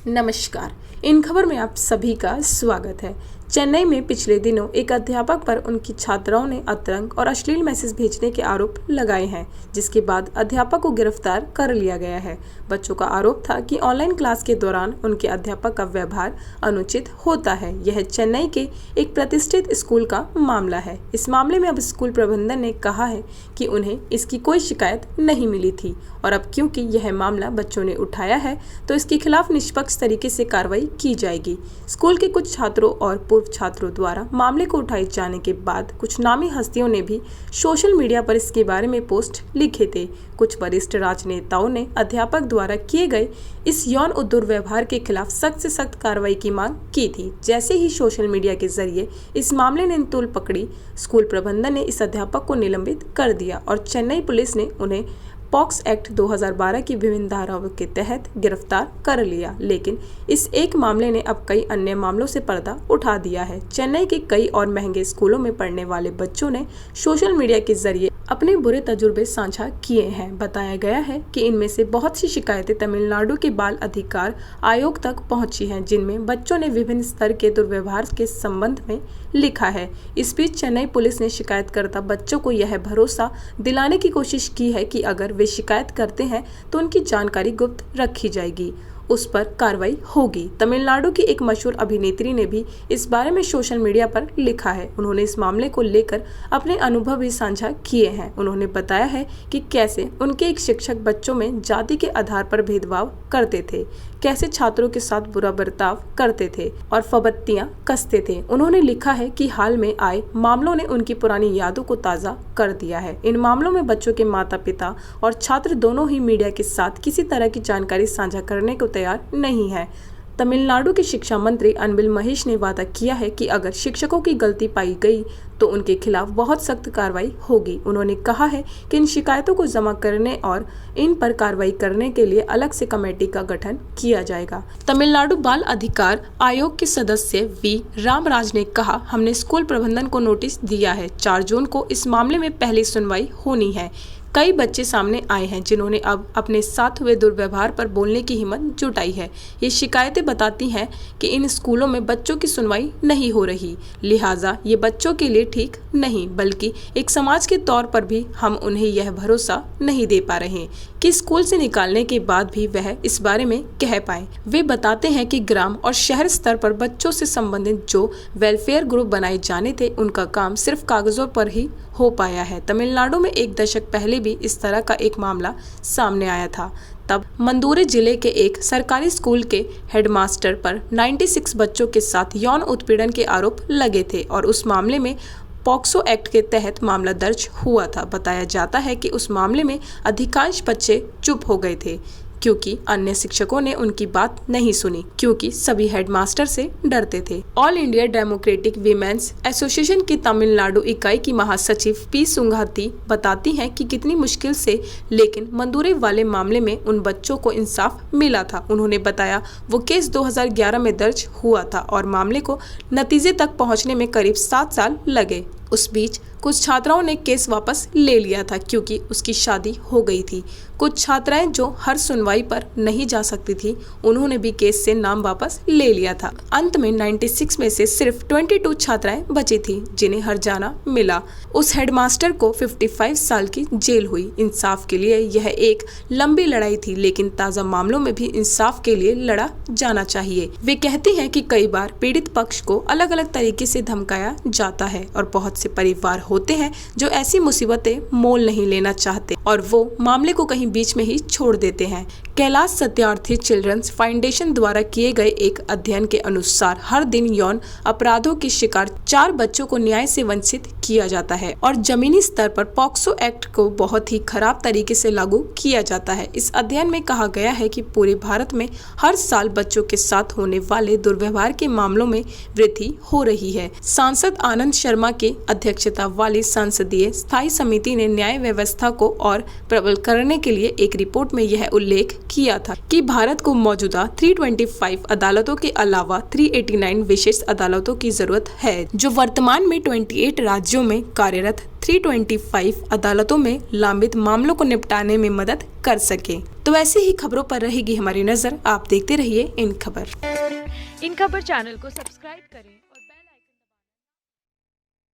नमस्कार। इन खबर में आप सभी का स्वागत है। चेन्नई में पिछले दिनों एक अध्यापक पर उनकी छात्राओं ने अतरंग और अश्लील मैसेज भेजने के आरोप लगाए हैं, जिसके बाद अध्यापक को गिरफ्तार कर लिया गया है। बच्चों का आरोप था कि ऑनलाइन क्लास के दौरान उनके अध्यापक का व्यवहार अनुचित होता है। यह चेन्नई के एक प्रतिष्ठित स्कूल का मामला है। इस मामले में अब स्कूल प्रबंधन ने कहा है कि उन्हें इसकी कोई शिकायत नहीं मिली थी और अब क्योंकि यह मामला बच्चों ने उठाया है तो इसके खिलाफ निष्पक्ष तरीके से कार्रवाई की जाएगी। स्कूल के कुछ छात्रों और पूर्व छात्रों द्वारा मामले को उठाए जाने के बाद कुछ नामी हस्तियों ने भी सोशल मीडिया पर इसके बारे में पोस्ट लिखे थे। कुछ वरिष्ठ राजनेताओं ने अध्यापक द्वारा किए गए इस यौन दुर्व्यवहार के खिलाफ सख्त से सख्त कार्रवाई की मांग की थी। जैसे ही सोशल मीडिया के जरिए इस मामले ने तूल पकड़ी, स्कूल प्रबंधन ने इस अध्यापक को निलंबित कर दिया और चेन्नई पुलिस ने उन्हें पॉक्स एक्ट 2012 की विभिन्न धाराओं के तहत गिरफ्तार कर लिया। लेकिन इस एक मामले ने अब कई अन्य मामलों से पर्दा उठा दिया है। चेन्नई के कई और महंगे स्कूलों में पढ़ने वाले बच्चों ने सोशल मीडिया के जरिए अपने बुरे तजुर्बे साझा किए हैं। बताया गया है कि इनमें से बहुत सी शिकायतें तमिलनाडु के बाल अधिकार आयोग तक पहुंची हैं, जिनमें बच्चों ने विभिन्न स्तर के दुर्व्यवहार के संबंध में लिखा है। इस बीच चेन्नई पुलिस ने शिकायतकर्ता बच्चों को यह भरोसा दिलाने की कोशिश की है कि अगर वे शिकायत करते हैं तो उनकी जानकारी गुप्त रखी जाएगी, उस पर कार्रवाई होगी। तमिलनाडु की एक मशहूर अभिनेत्री ने भी इस बारे में सोशल मीडिया पर लिखा है। उन्होंने इस मामले को लेकर अपने अनुभव भी साझा किए हैं। उन्होंने बताया है कि कैसे उनके एक शिक्षक बच्चों में जाति के आधार पर भेदभाव करते थे, कैसे छात्रों के साथ बुरा बर्ताव करते थे और फबत्तियां कसते थे। उन्होंने लिखा है कि हाल में आए मामलों ने उनकी पुरानी यादों को ताज़ा कर दिया है। इन मामलों में बच्चों के माता पिता और छात्र दोनों ही मीडिया के साथ किसी तरह की जानकारी साझा करने को तैयार नहीं है। तमिलनाडु के शिक्षा मंत्री अनबिल महेश ने वादा किया है कि अगर शिक्षकों की गलती पाई गई तो उनके खिलाफ बहुत सख्त कार्रवाई होगी। उन्होंने कहा है कि इन शिकायतों को जमा करने और इन पर कार्रवाई करने के लिए अलग से कमेटी का गठन किया जाएगा। तमिलनाडु बाल अधिकार आयोग के सदस्य वी रामराज ने कहा, हमने स्कूल प्रबंधन को नोटिस दिया है। 4 जून को इस मामले में पहली सुनवाई होनी है। कई बच्चे सामने आए हैं जिन्होंने अब अपने साथ हुए दुर्व्यवहार पर बोलने की हिम्मत जुटाई है। ये शिकायतें बताती हैं कि इन स्कूलों में बच्चों की सुनवाई नहीं हो रही, लिहाजा ये बच्चों के लिए ठीक नहीं, बल्कि एक समाज के तौर पर भी हम उन्हें यह भरोसा नहीं दे पा रहे कि स्कूल से निकालने के बाद भी वह इस बारे में कह पाए। वे बताते हैं कि ग्राम और शहर स्तर पर बच्चों से संबंधित जो वेलफेयर ग्रुप बनाए जाने थे, उनका काम सिर्फ कागजों पर ही हो पाया है। तमिलनाडु में एक दशक पहले भी इस तरह का एक मामला सामने आया था। तब मंदुरै जिले के एक सरकारी स्कूल के हेडमास्टर पर 96 बच्चों के साथ यौन उत्पीड़न के आरोप लगे थे और उस मामले में पॉक्सो एक्ट के तहत मामला दर्ज हुआ था। बताया जाता है कि उस मामले में अधिकांश बच्चे चुप हो गए थे क्योंकि अन्य शिक्षकों ने उनकी बात नहीं सुनी, क्योंकि सभी हेडमास्टर से डरते थे। All India democratic women's association की तमिलनाडु इकाई की महासचिव पी सुंगाती बताती हैं कि कितनी मुश्किल से लेकिन मंदुरै वाले मामले में उन बच्चों को इंसाफ मिला था। उन्होंने बताया वो केस 2011 में दर्ज हुआ था और मामले को नतीजे तक पहुंचने में करीब 7 साल लगे। उस बीच कुछ छात्राओं ने केस वापस ले लिया था क्योंकि उसकी शादी हो गई थी। कुछ छात्राएं जो हर सुनवाई पर नहीं जा सकती थी, उन्होंने भी केस से नाम वापस ले लिया था। अंत में 96 में से सिर्फ 22 छात्राएं बची थी जिन्हें हर्जाना मिला। उस हेडमास्टर को 55 साल की जेल हुई। इंसाफ के लिए यह एक लंबी लड़ाई थी, लेकिन ताज़ा मामलों में भी इंसाफ के लिए लड़ा जाना चाहिए। वे कहती हैं कि कई बार पीड़ित पक्ष को अलग अलग तरीके से धमकाया जाता है और बहुत से परिवार होते हैं जो ऐसी मुसीबतें मोल नहीं लेना चाहते और वो मामले को कहीं बीच में ही छोड़ देते हैं। कैलाश सत्यार्थी चिल्ड्रंस फाउंडेशन द्वारा किए गए एक अध्ययन के अनुसार हर दिन यौन अपराधों के शिकार 4 बच्चों को न्याय से वंचित किया जाता है और जमीनी स्तर पर पॉक्सो एक्ट को बहुत ही खराब तरीके से लागू किया जाता है। इस अध्ययन में कहा गया है कि पूरे भारत में हर साल बच्चों के साथ होने वाले दुर्व्यवहार के मामलों में वृद्धि हो रही है। सांसद आनंद शर्मा की अध्यक्षता वाली संसदीय स्थायी समिति ने न्याय व्यवस्था को और प्रबल करने के लिए एक रिपोर्ट में यह उल्लेख किया था कि भारत को मौजूदा 325 अदालतों के अलावा 389 विशेष अदालतों की जरूरत है, जो वर्तमान में 28 राज्यों में कार्यरत 325 अदालतों में लंबित मामलों को निपटाने में मदद कर सके। तो ऐसी ही खबरों पर रहेगी हमारी नजर। आप देखते रहिए इन खबर चैनल को सब्सक्राइब करें।